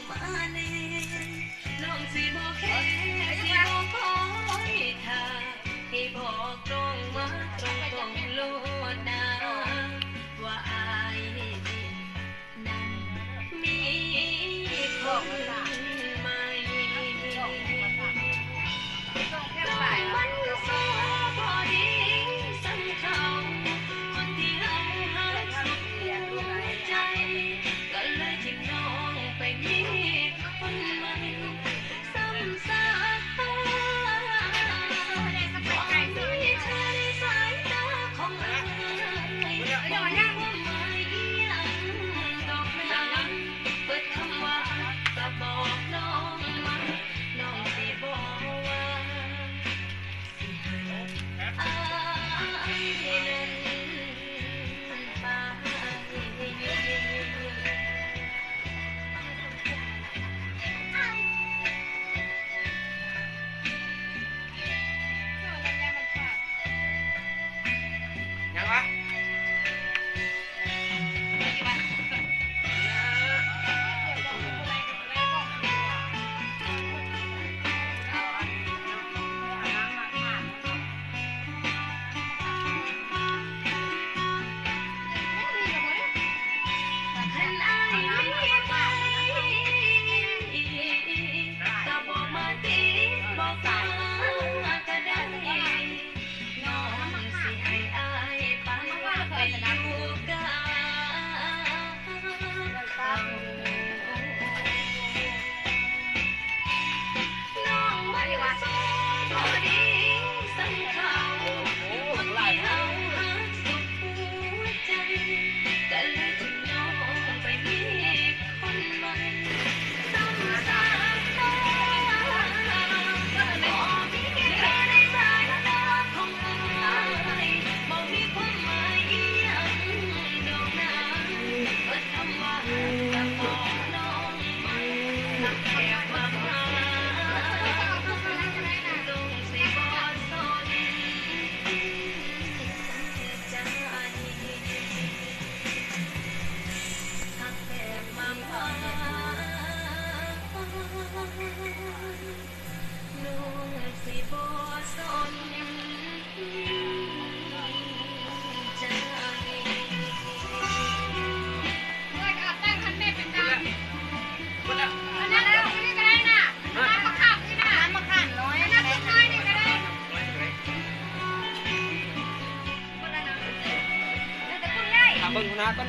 มาแน่น้องสิบอกแค่สิบอกคอยท่าให้บอกตรงมาตรงโลดนะว่าอายนั้นมีคนใหม่มันโซ่พอดีสันเขาคนที่เราหักสุดหัวใจก็เลยทิ้งน้องไปมีคนใหม่ซ้ำซากความมีเธอในสายตาของอายบอกว่าไม่ยังดอกไม้เปิดคำว่าจะบอกน้องมาน้องสิบอกว่าอายนั้นไปยังวะคันอายมีไปก็บอกมาติบอกตาก็ได้น้องสิให้อายไปอยู่กันน้องมันโซ่พอดีสันเขาคนที่เฮาหักสุดหัวใจก็เลยทิ้งน้องไปมีคนใหม่ซ้ำซากบอกมีเธอในสายตาของอายบอกมีความหมายอีหยังดอกนั้นเปิดคำว่าจะบอกน้องมันรักแค่มาพาจงสิบ่สนใจหักแค่มาพาน้องสิบ่สนใจ คนละถามเบิ่งหัวหน้าก่อน